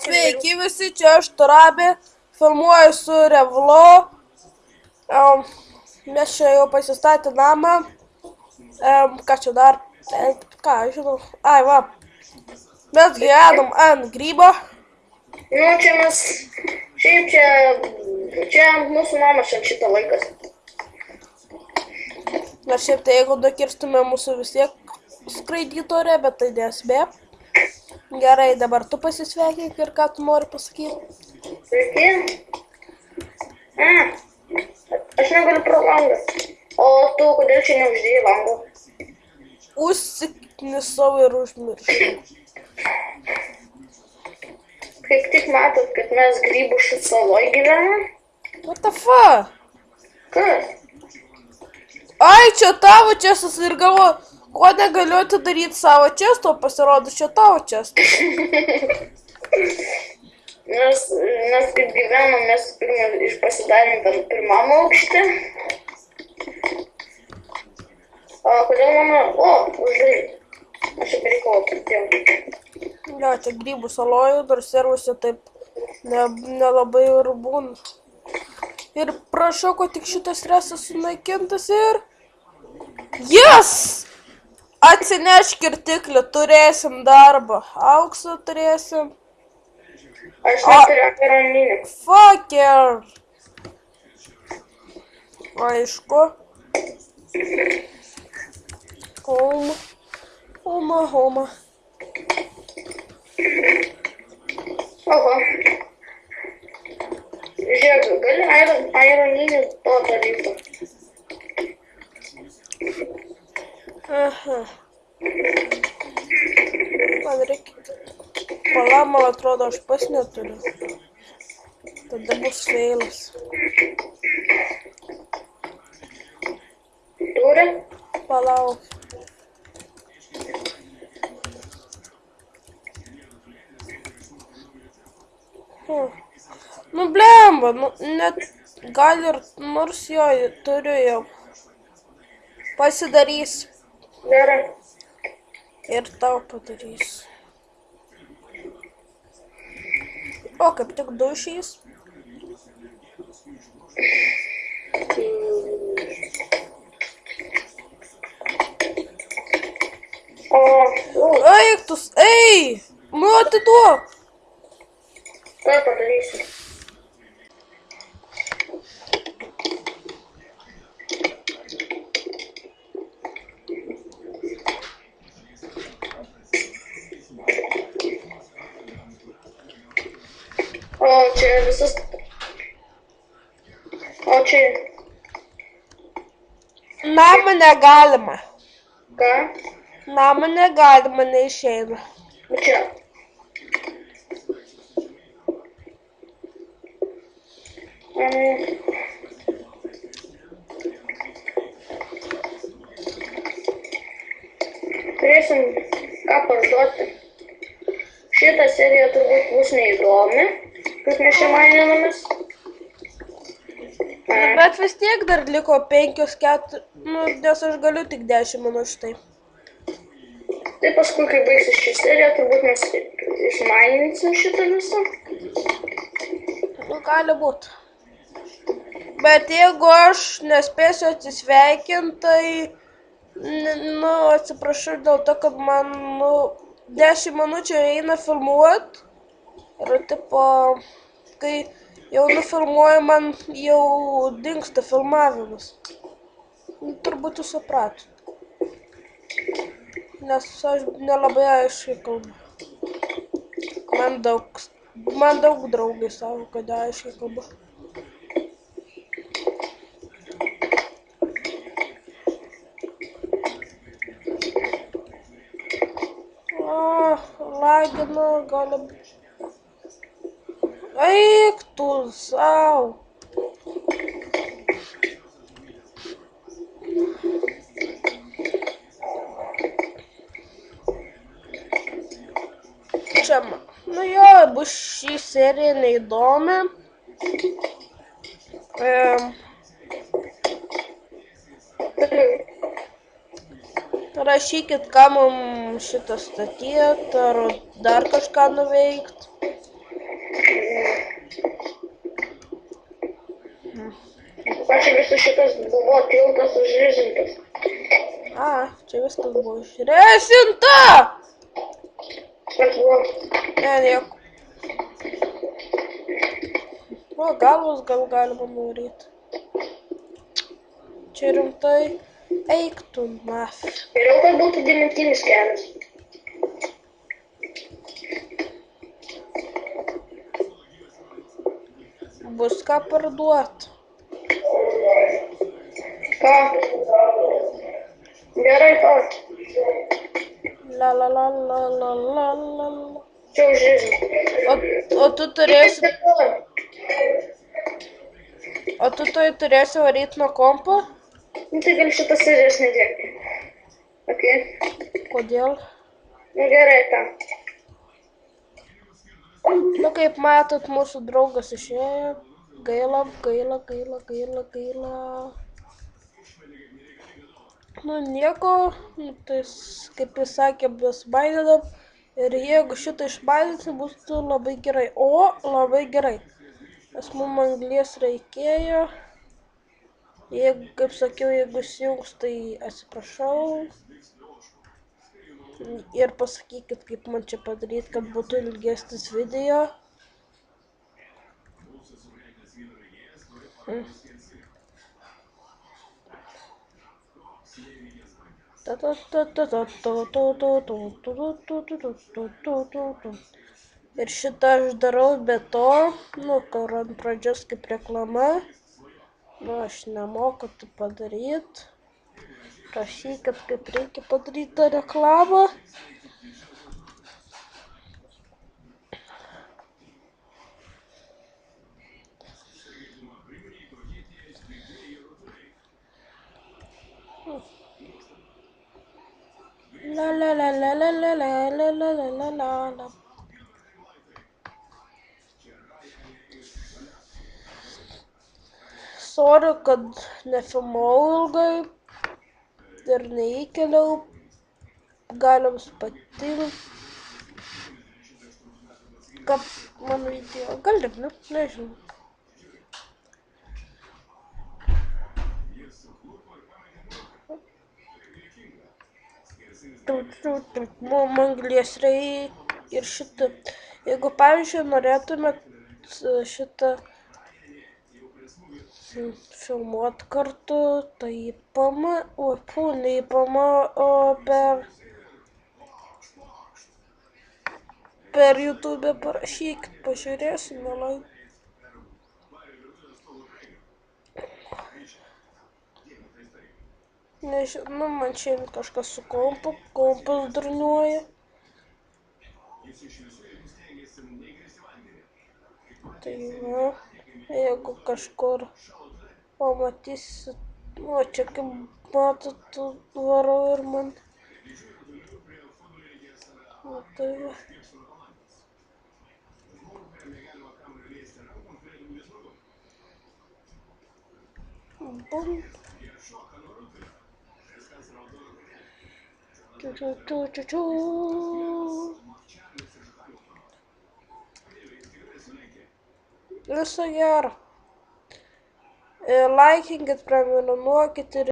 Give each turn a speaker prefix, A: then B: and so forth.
A: Sveiki visi, čia aš Turabė, filmuoju su Revlo. Mes čia jau pasistatė namą. Ką čia dar? Ką, žinau. Ai, va. Mes gyvenam ant grybo.
B: Nu, čia mes, šiaip čia mūsų namas čia šitą laikas.
A: Na šiaip tai jeigu nukirstume mūsų vis tiek skraidytų ore, bet tai nesmė. Gerai, dabar tu pasisveikink ir ką tu nori pasakyti.
B: Sveiki. Aš negaliu pro langą. O tu kodėl čia neuždėjai lango?
A: Užsiknisau ir užmiršau.
B: Kaip tik matot, kad mes grybų saloj gyvenam?
A: What the fuck?
B: Kas?
A: Ai, čia tavo čestas ir galvoju, ko negaliu atidaryti savo često, pasirodo, čia tavo čestas.
B: Mes kaip gyvenom, mes pasidarėm pirmam aukšte. O kodėl mano? Uždai. Aš čia bereikalo pridėjau.
A: Jo, čia grybų salojų, dar servuose taip nelabai ir būna. Ir prašau, kad tik šitas stresas sunaikintas ir... Yes! Atsinešk kirtiklį, turėsim darbą. Auksą turėsim.
B: Aš neturiu akmeroninį.
A: Fuck yeah! Aišku. Homa.
B: Oho. Žiūrėk, gali aironinį to dalyko.
A: Aha. Man reikia... Man atrodo, aš pas neturiu. Tada bus feilas.
B: Turi?
A: Palauk. Nu blemba, net gal ir nors jo turiu jau. Pasidarys.
B: Gerai.
A: Ir tau padarys. O, kaip tik dušys. Eik tu, ei! Nu atiduok.
B: Ką padarysiu? O čia visas... O čia...
A: Namą negalima.
B: Ką?
A: Namą negalima, neišeina.
B: Čia. Turėsim ką parduoti. Šitą seriją turbūt bus neįdomi, kaip mes čia maininamės.
A: Bet vis tiek dar liko 5-4, nes aš galiu tik 10 minučių tai.
B: Tai paskui, kai baigsis ši serija, turbūt mes išmaininsim šitą visą.
A: Nu, gali būt. Bet jeigu aš nespėsiu atsisveikinti, tai, atsiprašau dėl to, kad man, 10 minučių eina filmuot. Ir, tipo, kai jau nufilmuoju, man jau dingsta filmavimas. Turbūt jūs supratot. Nes aš nelabai aiškiai kalbu. Man daug draugai savo, kad aiškiai kalbu. Lagina, gali... Eik tu sau. Čia, jo, bus šį seriją neįdomi. Rašykit, ką mums šitą statyti, ar dar kažką nuveikt.
B: Ką čia visas šitas buvo tiltas užrizintas?
A: Čia viskas buvo išresinta!
B: Kas buvo?
A: Ne, nieko. Galvos gal galima nuryti. Čia rimtai eik tu naf.
B: Geriau, kad būtų dimintinis kelias.
A: Bus ką parduot.
B: Ką? Gerai, ką?
A: La la la la la la la.
B: Čia užrizinta.
A: O tu turėsi... O tu turėsi varyti nuo kompo?
B: Nu tai gal šitas serijas nedėk. Ok.
A: Kodėl?
B: Nu gerai, ką?
A: Nu kaip matot, mūsų draugas išėjo. Gaila. Nu nieko, tai kaip jis sakė, bus baidinam. Ir jeigu šitą išbaidysim, bus labai gerai. Labai gerai. Nes mums anglies reikėjo. Jeigu, kaip sakiau, jeigu įsijungs, tai atsiprašau. Ir pasakykit, kaip man čia padaryti, kad būtų ilgesnis video. Ir šitą aš darau be to, kur ant pradžios kaip reklama. Aš nemoku tai padaryti. Prašykit, kaip reikia padaryti tą reklamą. La. Sorry, kad nefilmavau ilgai ir neįkeliau. Gal jums patinka, kad mano video. Gal ir ne, nežinau. Mum anglies reikia ir šitą. Jeigu, pavyzdžiui, norėtumėt šitą filmuot kartu, tai o per YouTube parašykit, pažiūrėsim, mielai. Nežinau, man šiandien kažkas su kompas durniuoja. Tai va, jeigu kažkur pamatysit, čia kaip matot, varau ir man. Tai va. Bum. Viso gero. Laikinkit, prenumeruokit ir